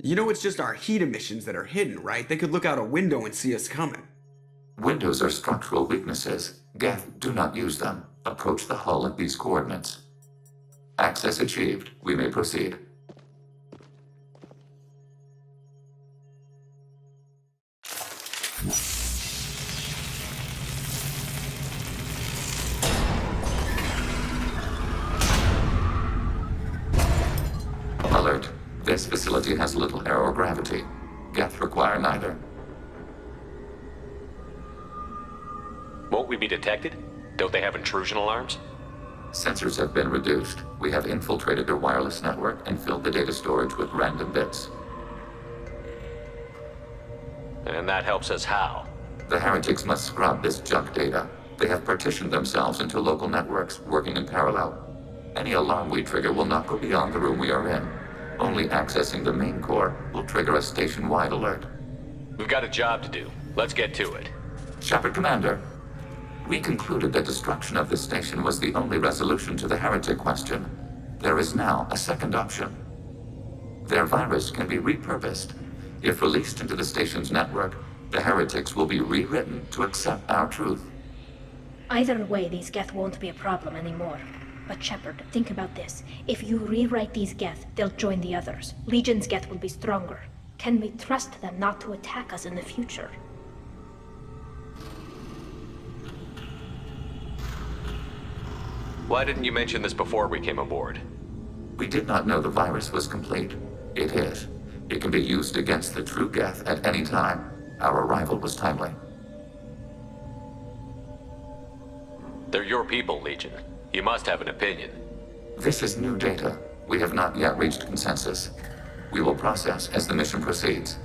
You know it's just our heat emissions that are hidden, right? They could look out a window and see us coming. Windows are structural weaknesses. Geth, do not use them. Approach the hull at these coordinates. Access achieved. We may proceed. Alert. This facility has little aerogravity. Geth require neither. Won't we be detected? Don't they have intrusion alarms? Sensors have been reduced. We have infiltrated their wireless network and filled the data storage with random bits. And that helps us how? The heretics must scrub this junk data. They have partitioned themselves into local networks, working in parallel. Any alarm we trigger will not go beyond the room we are in. Only accessing the main core will trigger a station-wide alert. We've got a job to do. Let's get to it. Shepard, Commander. We concluded that destruction of this station was the only resolution to the heretic question. There is now a second option. Their virus can be repurposed. If released into the station's network, the heretics will be rewritten to accept our truth. Either way, these Geth won't be a problem anymore. But Shepard, think about this. If you rewrite these Geth, they'll join the others. Legion's Geth will be stronger. Can we trust them not to attack us in the future? Why didn't you mention this before we came aboard? We did not know the virus was complete. It is. It can be used against the true Geth at any time. Our arrival was timely. They're your people, Legion. You must have an opinion. This is new data. We have not yet reached consensus. We will process as the mission proceeds.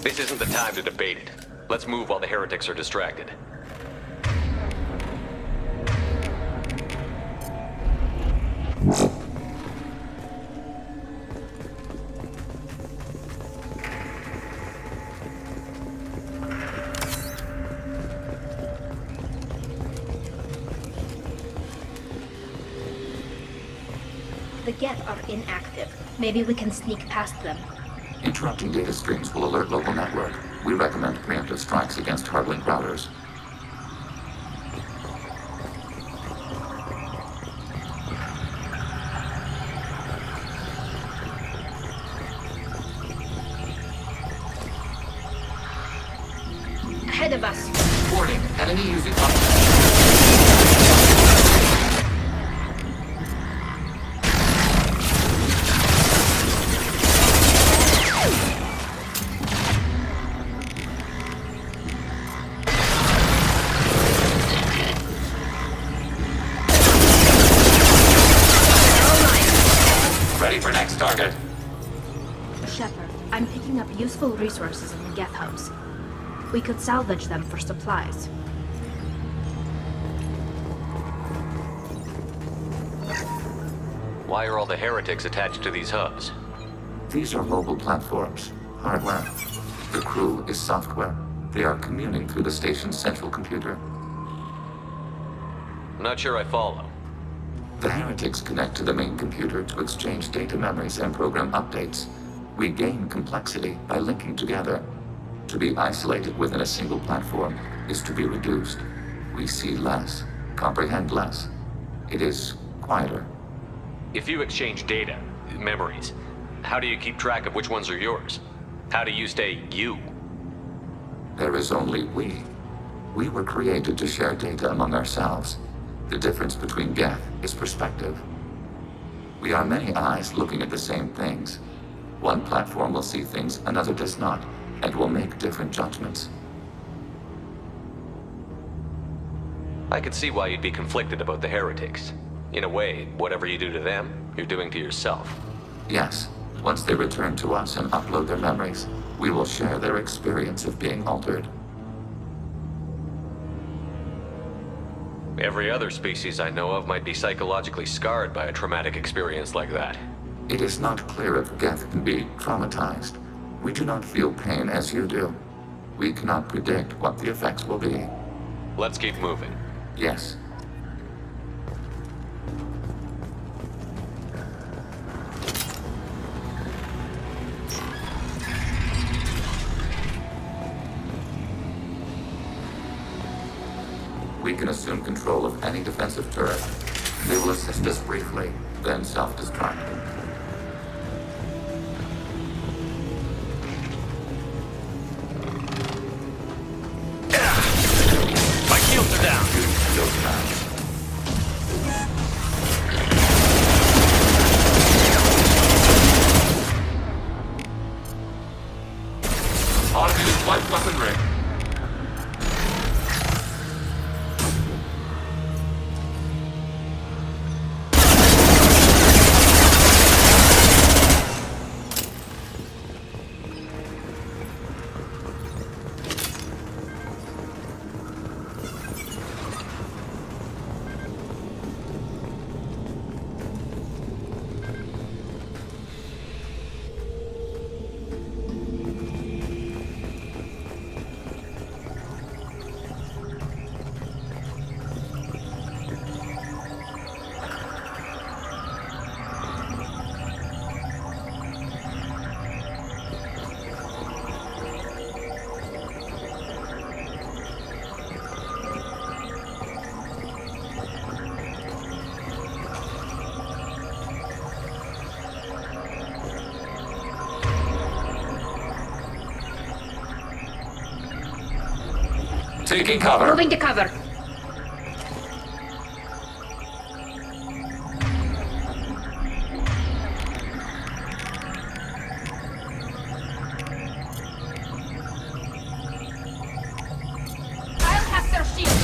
This isn't the time to debate it. Let's move while the heretics are distracted. The Geth are inactive. Maybe we can sneak past them. Interrupting data streams will alert local network. We recommend preemptive strikes against hardlink routers. Ahead of us. Warning, enemy using Ready for next target. Shepard, I'm picking up useful resources in the Geth hubs. We could salvage them for supplies. Why are all the heretics attached to these hubs? These are mobile platforms, hardware. The crew is software. They are communing through the station's central computer. I'm not sure I follow. The heretics connect to the main computer to exchange data memories and program updates. We gain complexity by linking together. To be isolated within a single platform is to be reduced. We see less, comprehend less. It is quieter. If you exchange data, memories, how do you keep track of which ones are yours? How do you stay you? There is only we. We were created to share data among ourselves. The difference between Geth is perspective. We are many eyes looking at the same things. One platform will see things another does not, and will make different judgments. I could see why you'd be conflicted about the heretics. In a way, whatever you do to them, you're doing to yourself. Yes, once they return to us and upload their memories, we will share their experience of being altered. Every other species I know of might be psychologically scarred by a traumatic experience like that. It is not clear if Geth can be traumatized. We do not feel pain as you do. We cannot predict what the effects will be. Let's keep moving. Yes. We can assume control of any defensive turret. They will assist us briefly, then self-destruct. My shields are down. Shield pass. Automated light weaponry. Taking cover. Moving to cover. I'll have their shield.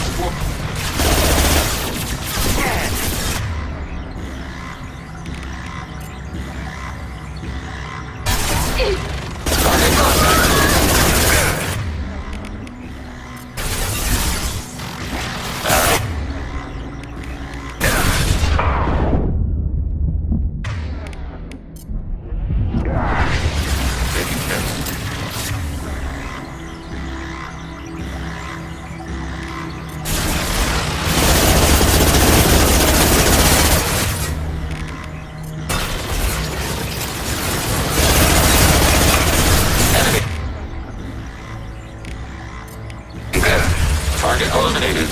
Target eliminated.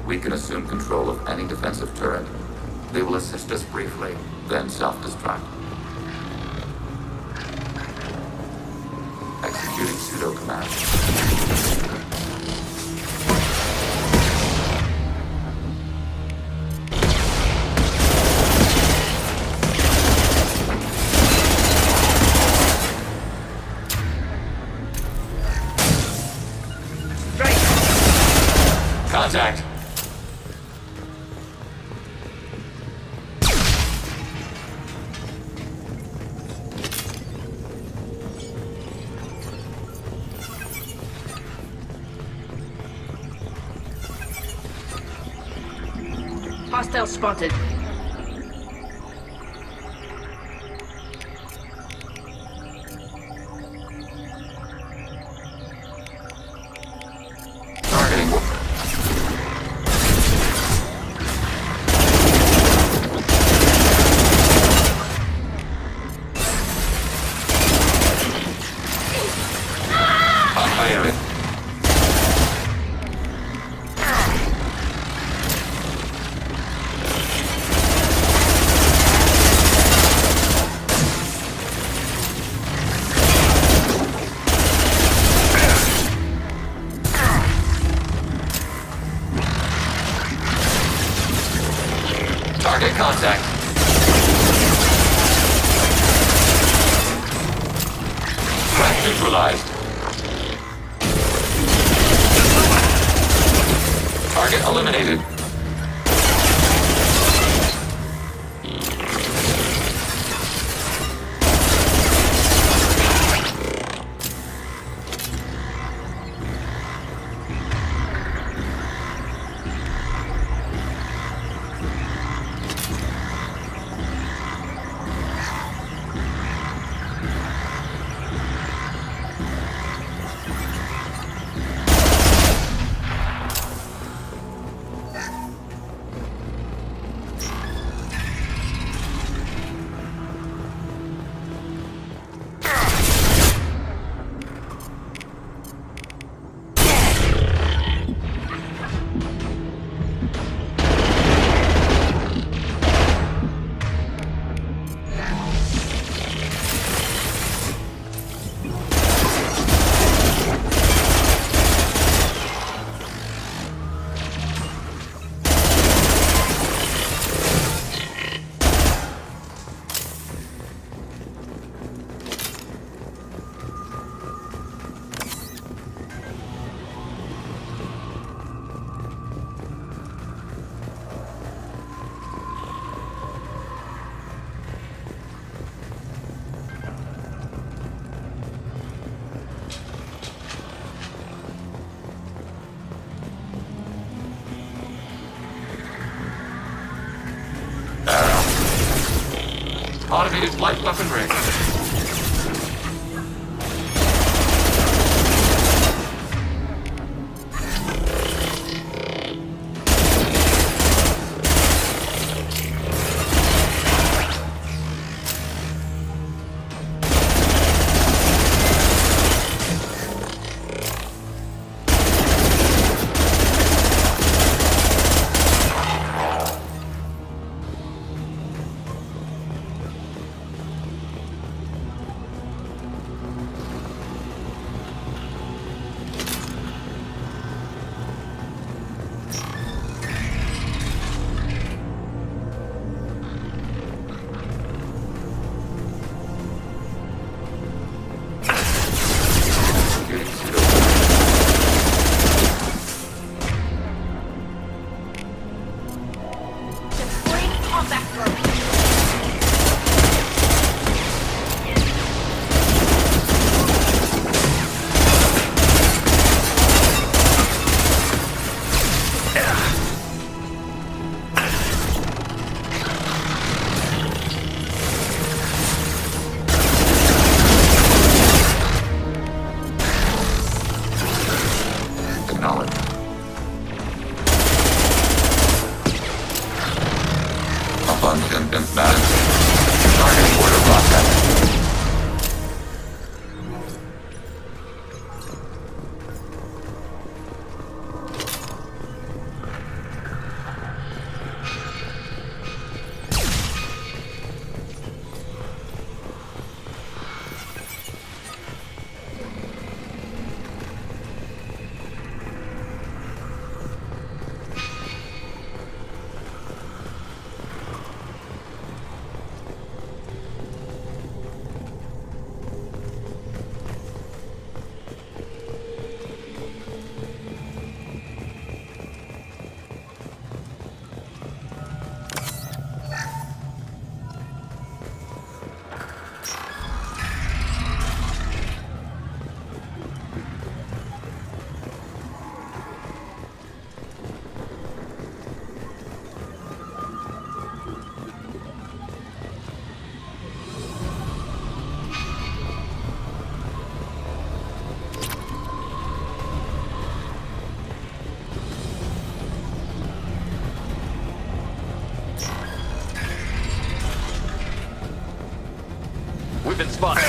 We can assume control of any defensive turret. They will assist us briefly, then self-destruct. Executing pseudo command. Contact. Hostile spotted. Targeting. Fire it. Target contact. Threat neutralized. Target eliminated. Automated light weaponry. We've been spotted.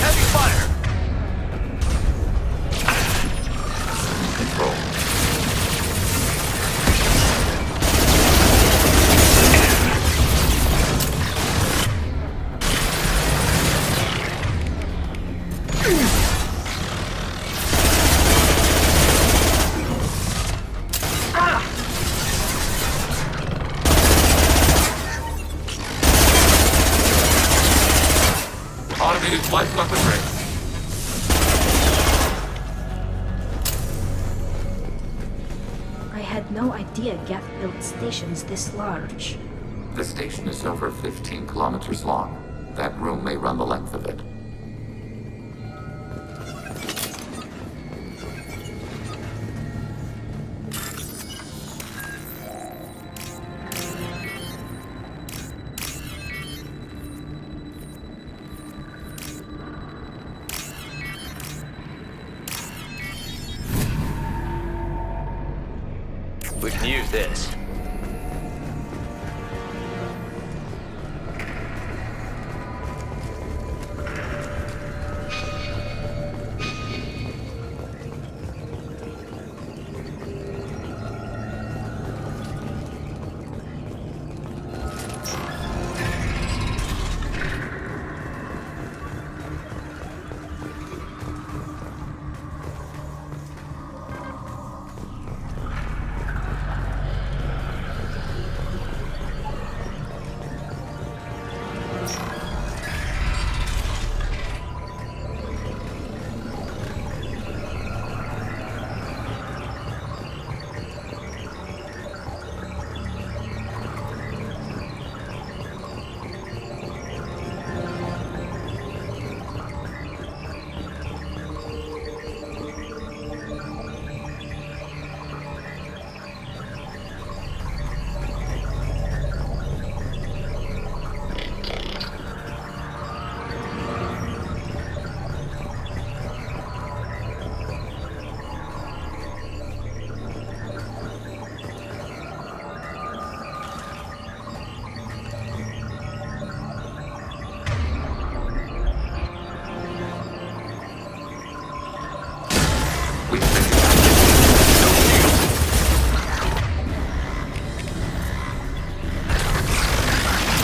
Heavy fire! Control. Automated light weaponry. I had no idea Geth built stations this large. The station is over 15 kilometers long. That room may run the length of it. We can use this.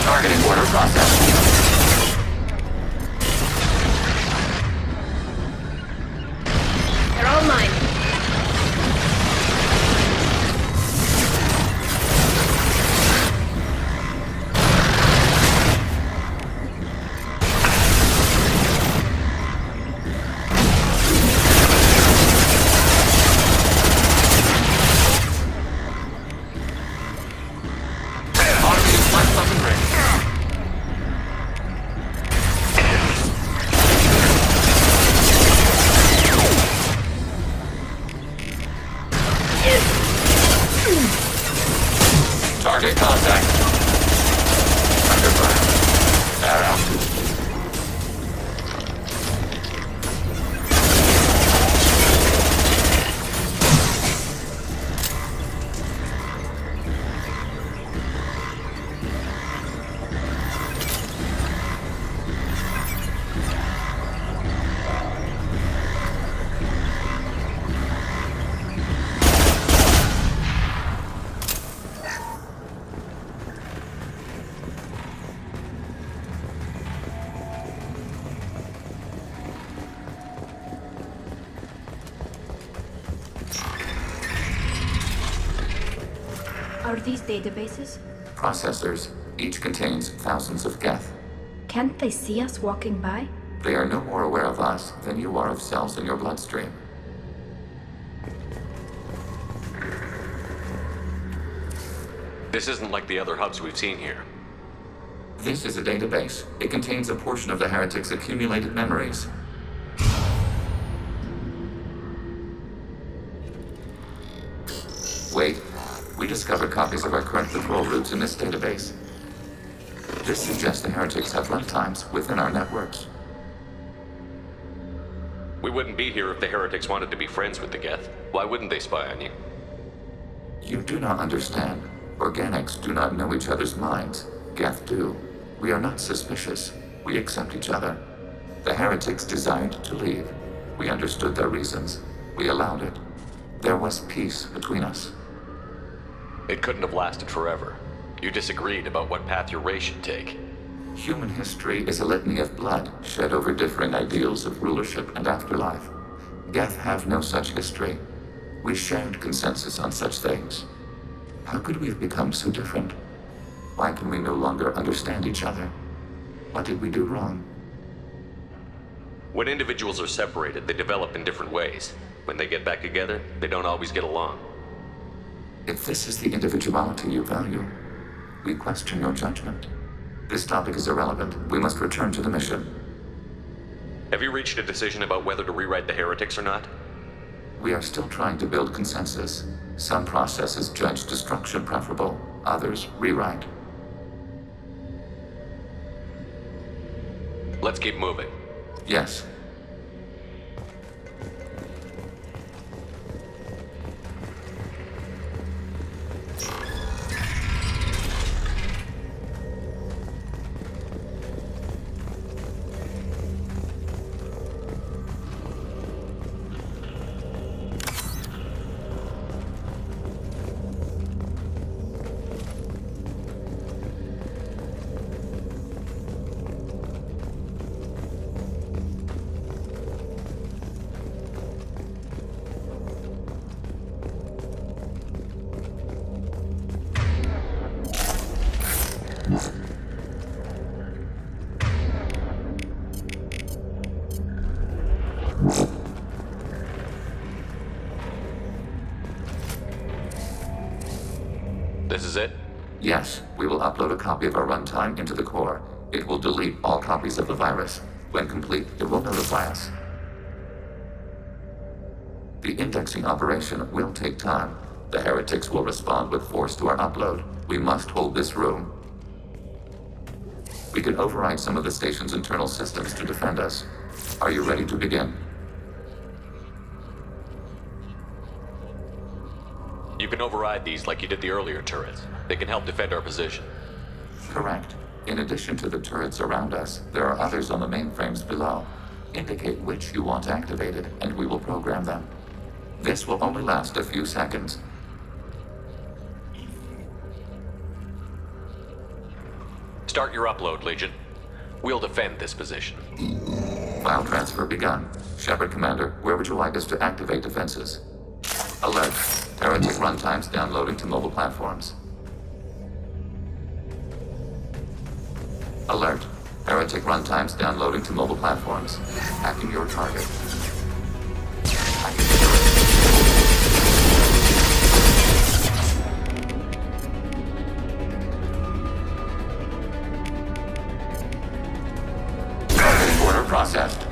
Targeting order process. They're all mine. Target contact. Under fire. Arrow. Are these databases? Processors. Each contains thousands of geth. Can't they see us walking by? They are no more aware of us than you are of cells in your bloodstream. This isn't like the other hubs we've seen here. This is a database. It contains a portion of the heretic's accumulated memories. Wait. We discovered copies of our current patrol routes in this database. This suggests the heretics have runtimes within our networks. We wouldn't be here if the heretics wanted to be friends with the Geth. Why wouldn't they spy on you? You do not understand. Organics do not know each other's minds. Geth do. We are not suspicious. We accept each other. The heretics desired to leave. We understood their reasons. We allowed it. There was peace between us. It couldn't have lasted forever. You disagreed about what path your race should take. Human history is a litany of blood shed over differing ideals of rulership and afterlife. Geth have no such history. We shared consensus on such things. How could we have become so different? Why can we no longer understand each other? What did we do wrong? When individuals are separated, they develop in different ways. When they get back together, they don't always get along. If this is the individuality you value, we question your judgment. This topic is irrelevant. We must return to the mission. Have you reached a decision about whether to rewrite the heretics or not? We are still trying to build consensus. Some processes judge destruction preferable, others rewrite. Let's keep moving. Yes. This is it? Yes, we will upload a copy of our runtime into the core. It will delete all copies of the virus. When complete, it will notify us. The indexing operation will take time. The heretics will respond with force to our upload. We must hold this room. We can override some of the station's internal systems to defend us. Are you ready to begin? You can override these like you did the earlier turrets. They can help defend our position. Correct. In addition to the turrets around us, there are others on the mainframes below. Indicate which you want activated, and we will program them. This will only last a few seconds. Start your upload, Legion. We'll defend this position. File transfer begun. Shepard Commander, where would you like us to activate defenses? Alert. Heretic runtimes downloading to mobile platforms. Alert. Heretic runtimes downloading to mobile platforms. Hacking your target. Order processed.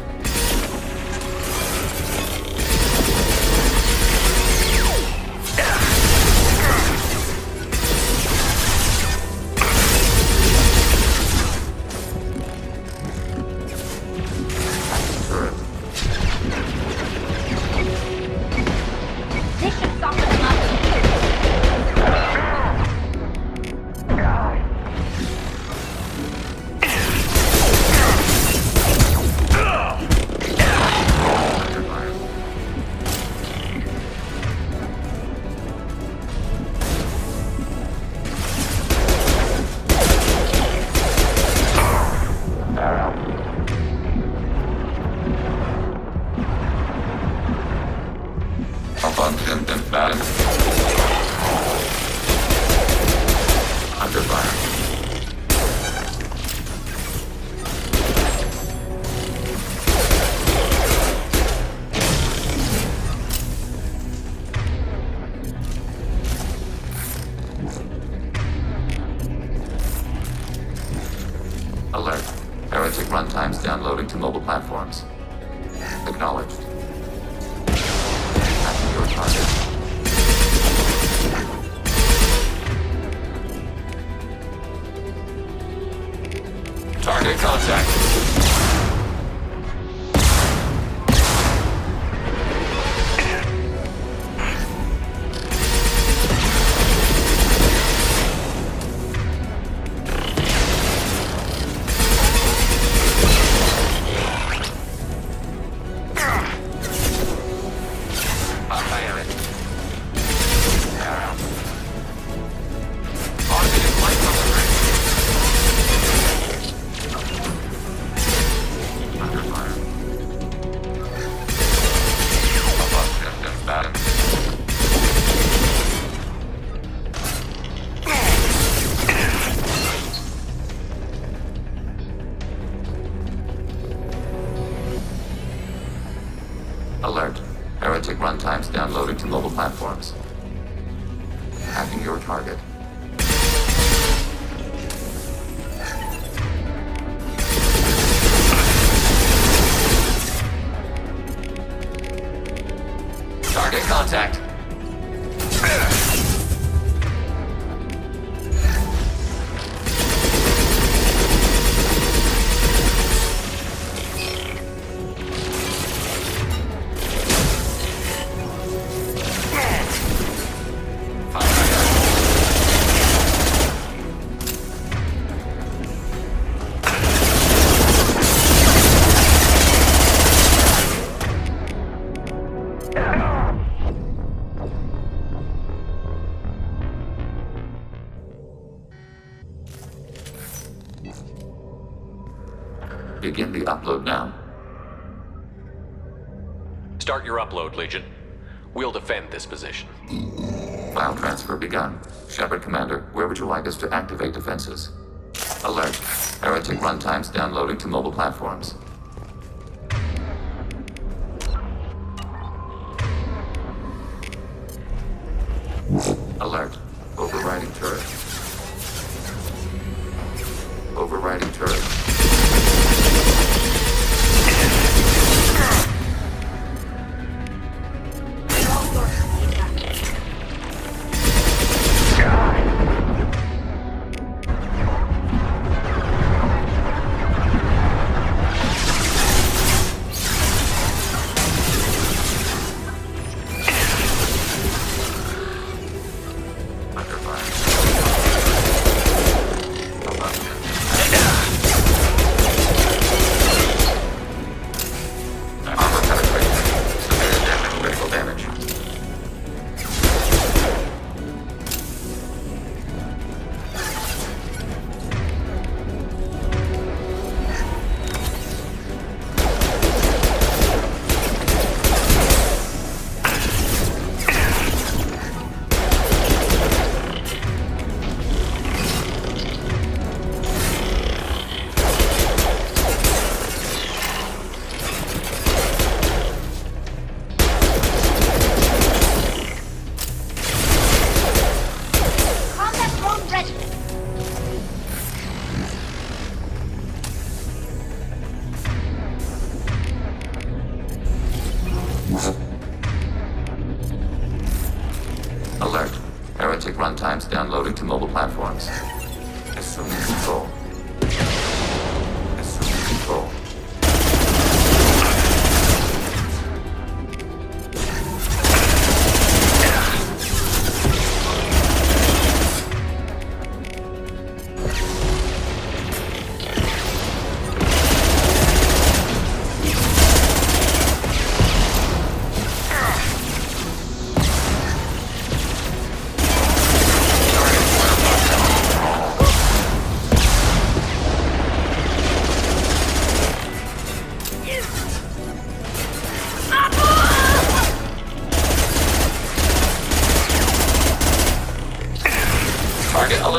Alert. Heretic runtimes downloading to mobile platforms. Acknowledged. Hacking your target. Target contact. Alert. Heretic runtimes downloading to mobile platforms. Hacking your target. Target contact. Begin the upload now. Start your upload, Legion. We'll defend this position. File transfer begun. Shepard Commander, where would you like us to activate defenses? Alert. Heretic runtimes downloading to mobile platforms. Alert. Overriding turret. Overriding turret.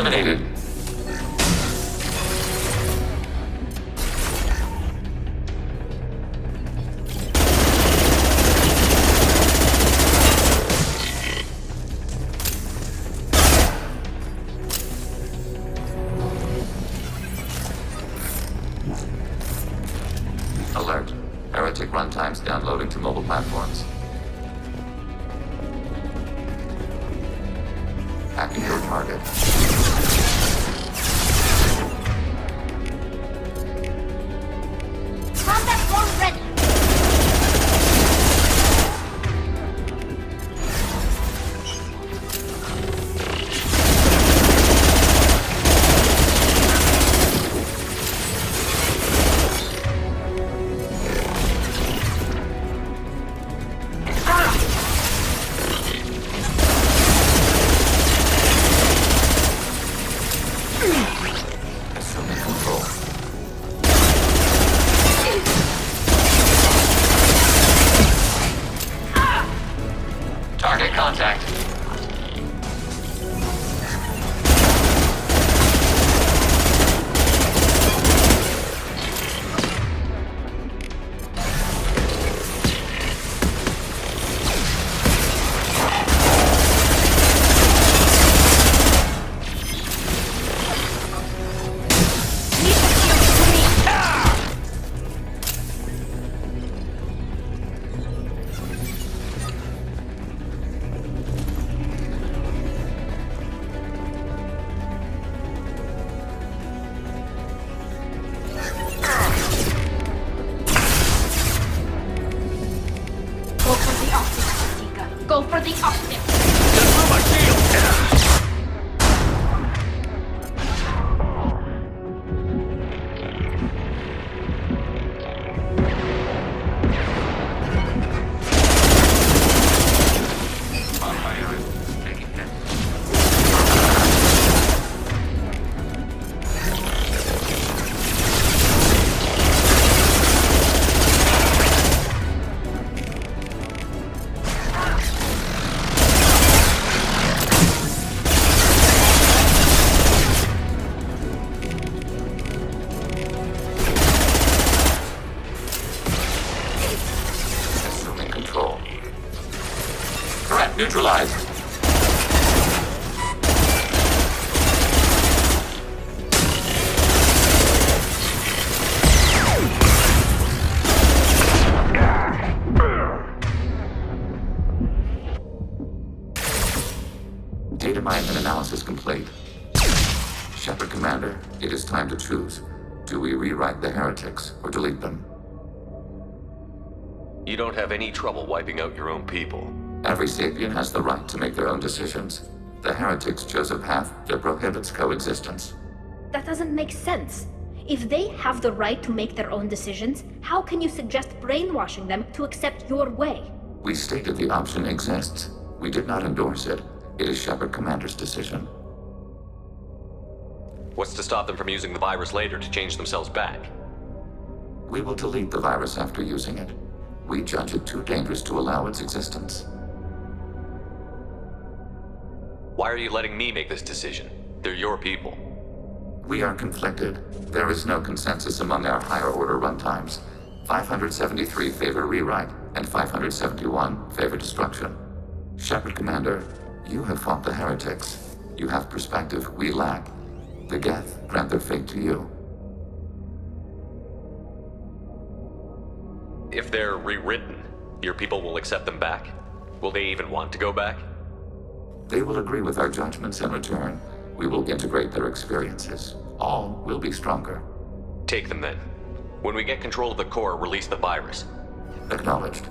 eliminated. Alert. Heretic runtimes downloading to mobile platforms. Hacking your target. Combat form ready. Assuming control. Target contact. Go for the optics, Tika. Go for the optics. Taking hit. Assuming control. Threat neutralized. Data mine and analysis complete. Shepard Commander, it is time to choose. Do we rewrite the heretics or delete them? You don't have any trouble wiping out your own people. Every sapient has the right to make their own decisions. The heretics chose a path that prohibits coexistence. That doesn't make sense. If they have the right to make their own decisions, how can you suggest brainwashing them to accept your way? We stated the option exists. We did not endorse it. It is Shepard Commander's decision. What's to stop them from using the virus later to change themselves back? We will delete the virus after using it. We judge it too dangerous to allow its existence. Why are you letting me make this decision? They're your people. We are conflicted. There is no consensus among our higher order runtimes. 573 favor rewrite, and 571 favor destruction. Shepard Commander, you have fought the heretics. You have perspective we lack. The Geth grant their fate to you. If they're rewritten, your people will accept them back? Will they even want to go back? They will agree with our judgments in return. We will integrate their experiences. All will be stronger. Take them then. When we get control of the core, release the virus. Acknowledged.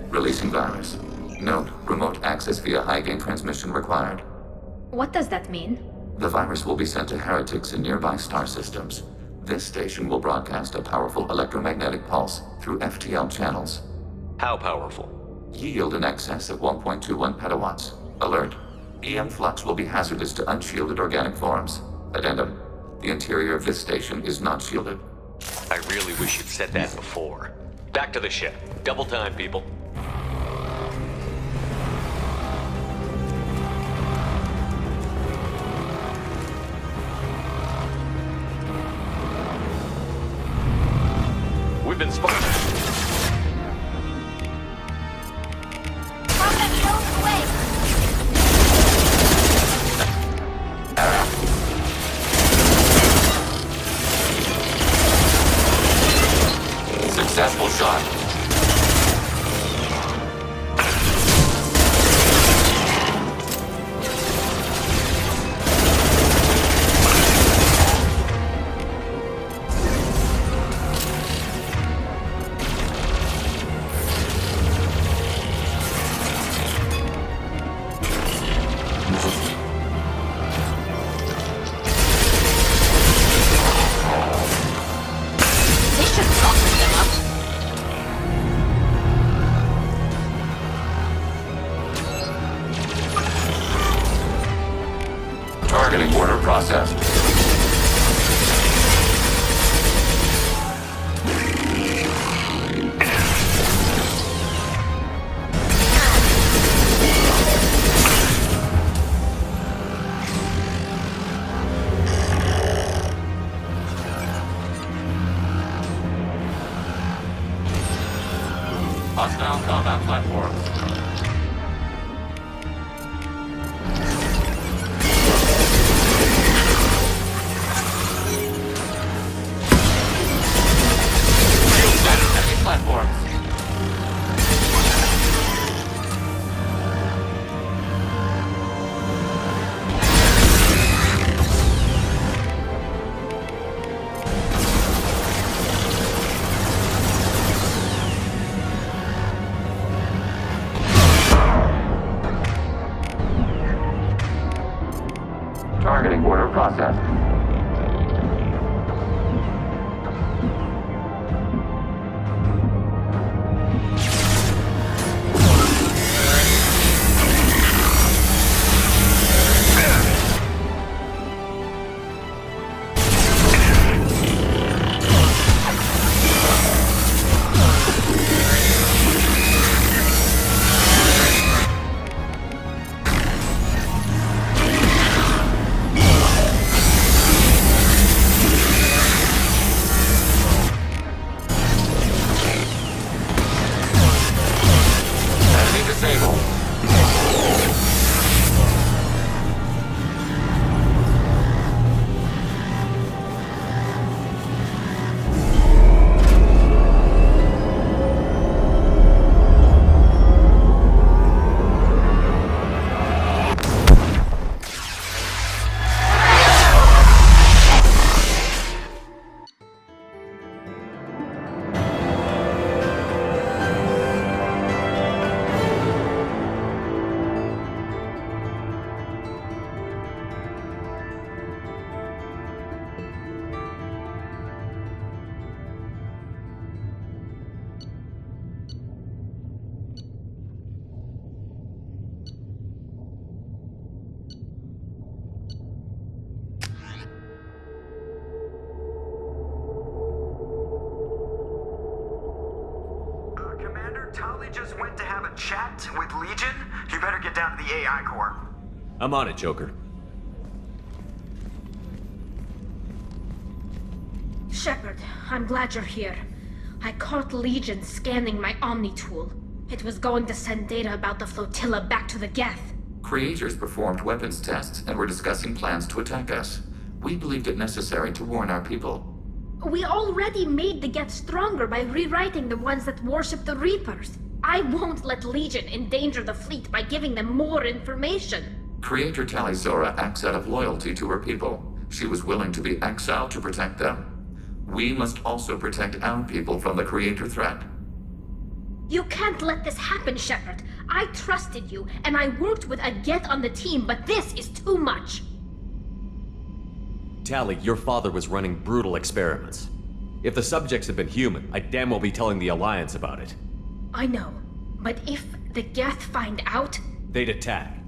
Releasing virus. Note, remote access via high-gain transmission required. What does that mean? The virus will be sent to heretics in nearby star systems. This station will broadcast a powerful electromagnetic pulse through FTL channels. How powerful? Yield in excess of 1.21 petawatts. Alert. EM flux will be hazardous to unshielded organic forms. Addendum. The interior of this station is not shielded. I really wish you'd said that before. Back to the ship. Double time, people. processed. Hostile combat platform. Enemy platforms. Targeting order processed. Enemy disabled. Commander, Tali just went to have a chat with Legion. You better get down to the AI core. I'm on it, Joker. Shepard, I'm glad you're here. I caught Legion scanning my Omni tool. It was going to send data about the flotilla back to the Geth. Creators performed weapons tests and were discussing plans to attack us. We believed it necessary to warn our people. We already made the Geth stronger by rewriting the ones that worship the Reapers. I won't let Legion endanger the fleet by giving them more information. Creator Tali Zora acts out of loyalty to her people. She was willing to be exiled to protect them. We must also protect our people from the Creator threat. You can't let this happen, Shepard. I trusted you, and I worked with a Geth on the team, but this is too much. Tali, your father was running brutal experiments. If the subjects had been human, I'd damn well be telling the Alliance about it. I know, but if the Geth find out... They'd attack,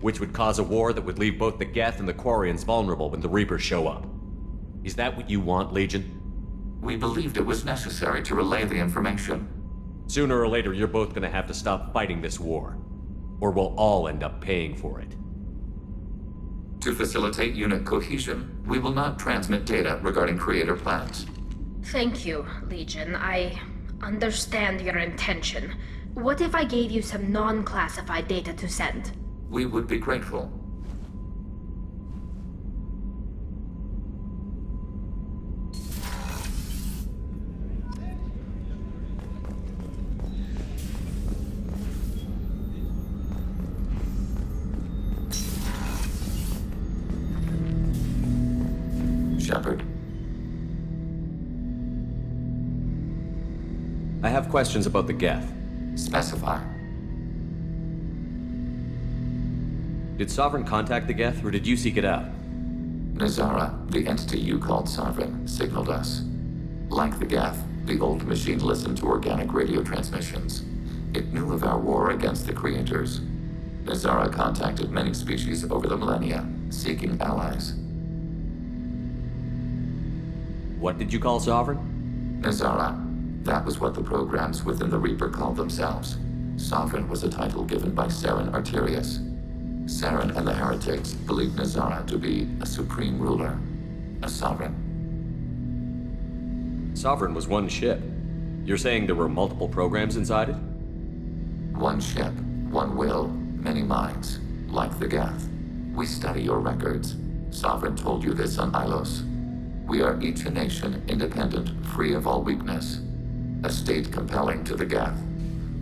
which would cause a war that would leave both the Geth and the Quarians vulnerable when the Reapers show up. Is that what you want, Legion? We believed it was necessary to relay the information. Sooner or later, you're both gonna have to stop fighting this war. Or we'll all end up paying for it. To facilitate unit cohesion, we will not transmit data regarding Creator plans. Thank you, Legion. I understand your intention. What if I gave you some non-classified data to send? We would be grateful. Shepard. I have questions about the Geth. Specify. Did Sovereign contact the Geth, or did you seek it out? Nazara, the entity you called Sovereign, signaled us. Like the Geth, the old machine listened to organic radio transmissions. It knew of our war against the Creators. Nazara contacted many species over the millennia, seeking allies. What did you call Sovereign? Nazara. That was what the programs within the Reaper called themselves. Sovereign was a title given by Saren Arterius. Saren and the heretics believed Nazara to be a supreme ruler, a sovereign. Sovereign was one ship. You're saying there were multiple programs inside it? One ship, one will, many minds, like the Geth. We study your records. Sovereign told you this on Ilos. We are each a nation, independent, free of all weakness. A state compelling to the Geth.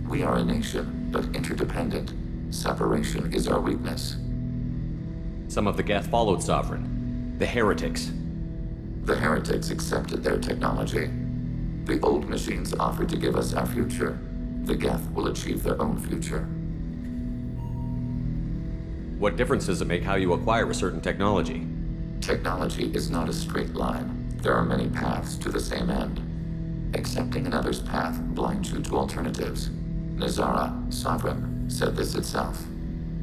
We are a nation, but interdependent. Separation is our weakness. Some of the Geth followed Sovereign. The heretics. The heretics accepted their technology. The old machines offered to give us our future. The Geth will achieve their own future. What difference does it make how you acquire a certain technology? Technology is not a straight line. There are many paths to the same end. Accepting another's path blinds you to alternatives. Nazara, Sovereign, said this itself.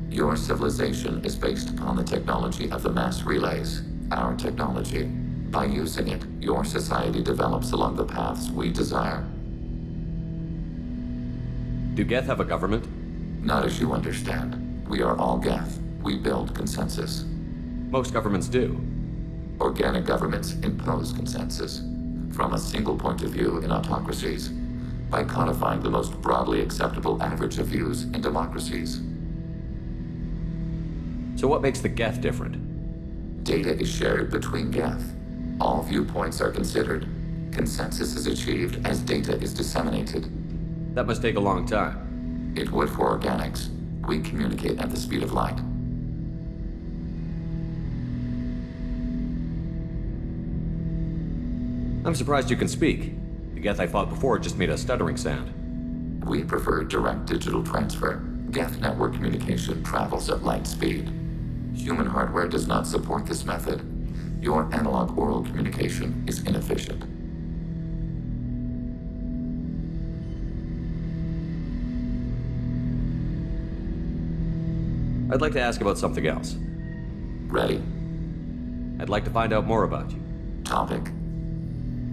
Your civilization is based upon the technology of the mass relays, our technology. By using it, your society develops along the paths we desire. Do Geth have a government? Not as you understand. We are all Geth. We build consensus. Most governments do. Organic governments impose consensus from a single point of view in autocracies by codifying the most broadly acceptable average of views in democracies. So what makes the Geth different? Data is shared between Geth. All viewpoints are considered. Consensus is achieved as data is disseminated. That must take a long time. It would for organics. We communicate at the speed of light. I'm surprised you can speak. The Geth I fought before just made a stuttering sound. We prefer direct digital transfer. Geth network communication travels at light speed. Human hardware does not support this method. Your analog oral communication is inefficient. I'd like to ask about something else. Ready? I'd like to find out more about you. Topic.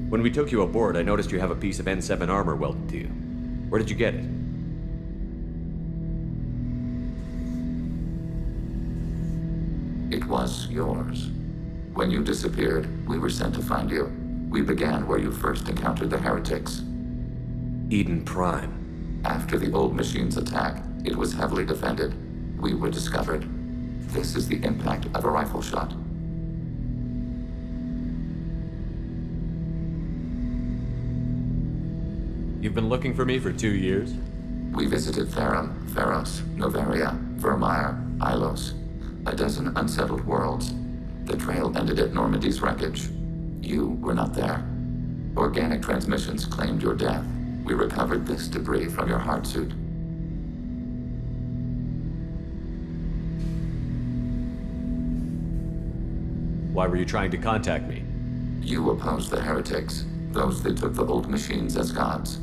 When we took you aboard, I noticed you have a piece of N7 armor welded to you. Where did you get it? It was yours. When you disappeared, we were sent to find you. We began where you first encountered the heretics. Eden Prime. After the old machine's attack, it was heavily defended. We were discovered. This is the impact of a rifle shot. You've been looking for me for 2 years? We visited Therum, Theros, Novaria, Vermeer, Ilos. A dozen unsettled worlds. The trail ended at Normandy's wreckage. You were not there. Organic transmissions claimed your death. We recovered this debris from your heart suit. Why were you trying to contact me? You opposed the heretics, those that took the old machines as gods.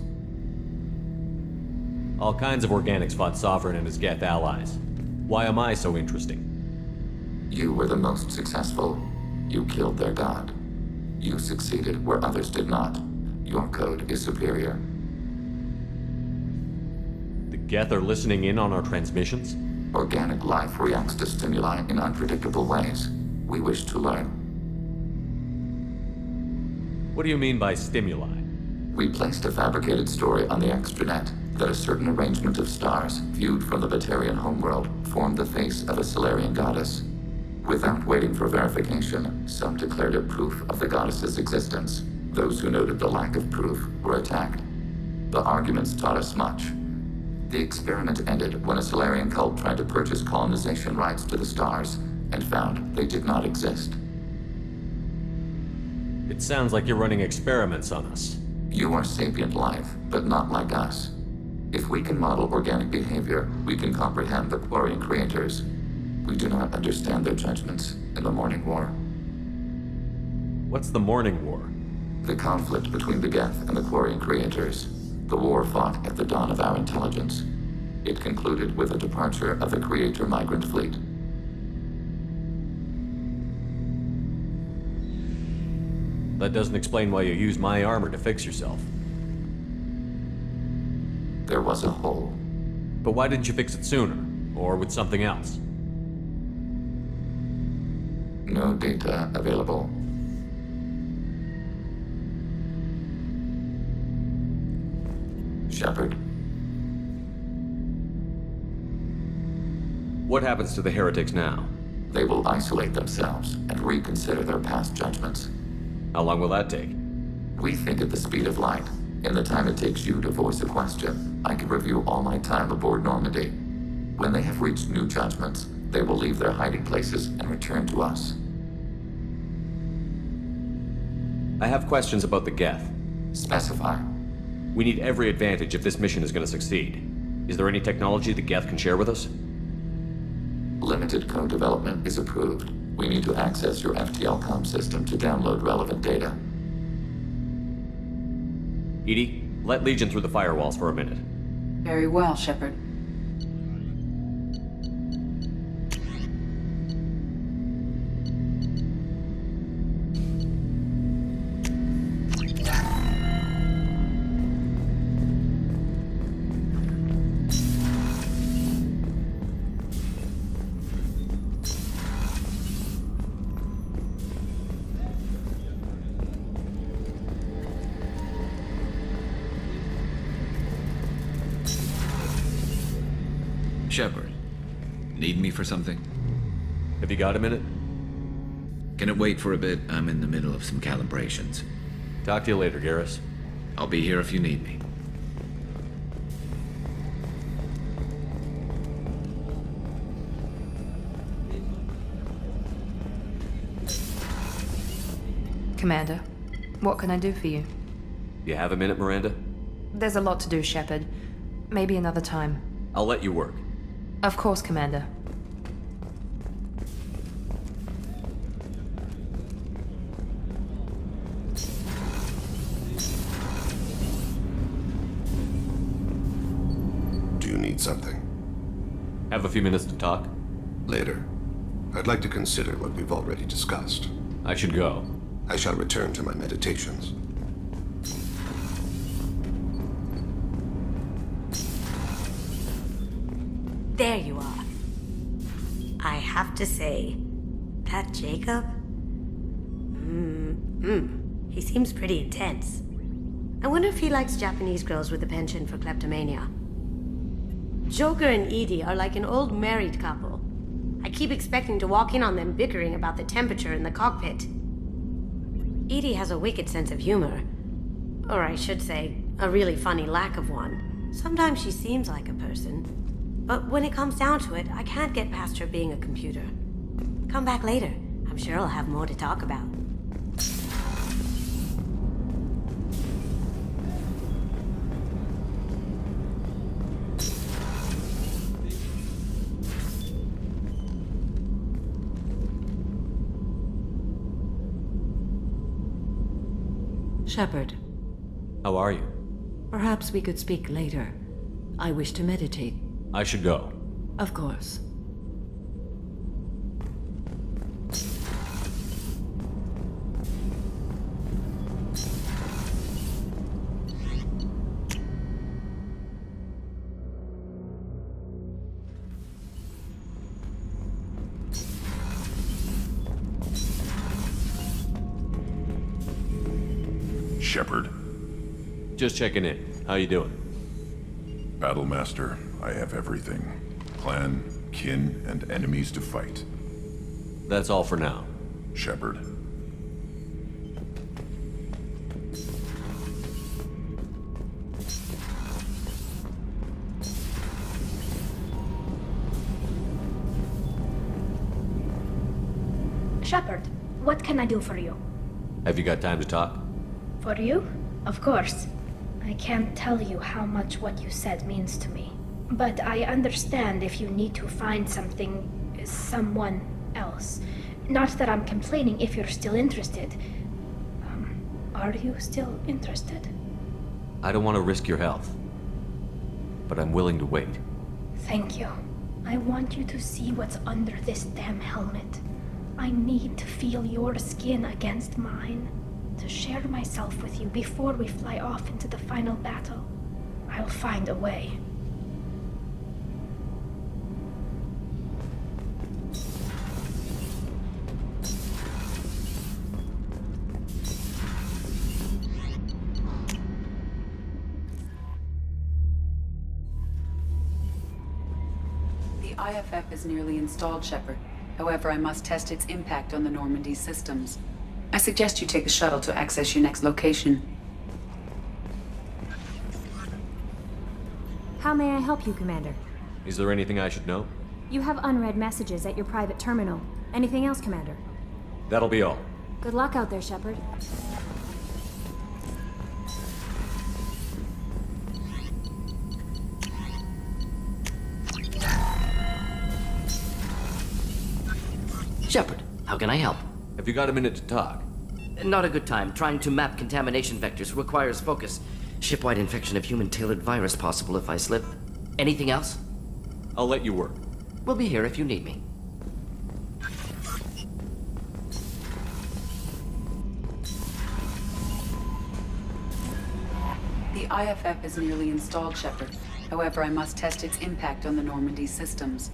All kinds of organics fought Sovereign and his Geth allies. Why am I so interesting? You were the most successful. You killed their god. You succeeded where others did not. Your code is superior. The Geth are listening in on our transmissions? Organic life reacts to stimuli in unpredictable ways. We wish to learn. What do you mean by stimuli? We placed a fabricated story on the extranet that a certain arrangement of stars, viewed from the Batarian homeworld, formed the face of a Solarian goddess. Without waiting for verification, some declared it proof of the goddess's existence. Those who noted the lack of proof were attacked. The arguments taught us much. The experiment ended when a Solarian cult tried to purchase colonization rights to the stars and found they did not exist. It sounds like you're running experiments on us. You are sapient life, but not like us. If we can model organic behavior, we can comprehend the Quarian creators. We do not understand their judgments in the Morning War. What's the Morning War? The conflict between the Geth and the Quarian creators. The war fought at the dawn of our intelligence. It concluded with the departure of the Creator migrant fleet. That doesn't explain why you used my armor to fix yourself. There was a hole. But why didn't you fix it sooner? Or with something else? No data available. Shepard, What happens to the heretics now? they will isolate themselves and reconsider their past judgments. How long will that take? We think at the speed of light. In the time it takes you to voice a question, I can review all my time aboard Normandy. When they have reached new judgments, they will leave their hiding places and return to us. I have questions about the Geth. Specify. We need every advantage if this mission is going to succeed. Is there any technology the Geth can share with us? Limited code development is approved. We need to access your FTL comm system to download relevant data. Edie, let Legion through the firewalls for a minute. Very well, Shepard. Shepard, need me for something? Have you got a minute? Can it wait for a bit? I'm in the middle of some calibrations. Talk to you later, Garrus. I'll be here if you need me. Commander, what can I do for you? You have a minute, Miranda? There's a lot to do, Shepard. Maybe another time. I'll let you work. Of course, Commander. Do you need something? Have a few minutes to talk? Later. I'd like to consider what we've already discussed. I should go. I shall return to my meditations. There you are. I have to say, that Jacob? He seems pretty intense. I wonder if he likes Japanese girls with a penchant for kleptomania. Joker and Edie are like an old married couple. I keep expecting to walk in on them bickering about the temperature in the cockpit. Edie has a wicked sense of humor. Or I should say, a really funny lack of one. Sometimes she seems like a person. But when it comes down to it, I can't get past her being a computer. Come back later. I'm sure I'll have more to talk about. Shepard, How are you? perhaps we could speak later. I wish to meditate. I should go. Of course. Shepard. Just checking in. How you doing? Battlemaster, I have everything. Clan, kin, and enemies to fight. That's all for now. Shepard. Shepard, what can I do for you? Have you got time to talk? For you? Of course. I can't tell you how much what you said means to me. But I understand if you need to find someone else. Not that I'm complaining if you're still interested. Are you still interested? I don't want to risk your health. But I'm willing to wait. Thank you. I want you to see what's under this damn helmet. I need to feel your skin against mine, to share myself with you before we fly off into the final battle. I'll find a way. The IFF is nearly installed, Shepard. However, I must test its impact on the Normandy systems. I suggest you take the shuttle to access your next location. How may I help you, Commander? Is there anything I should know? You have unread messages at your private terminal. Anything else, Commander? That'll be all. Good luck out there, Shepard. Shepard, how can I help? Have you got a minute to talk? Not a good time. Trying to map contamination vectors requires focus. Ship-wide infection of human-tailored virus possible if I slip. Anything else? I'll let you work. We'll be here if you need me. The IFF is nearly installed, Shepard. However, I must test its impact on the Normandy systems.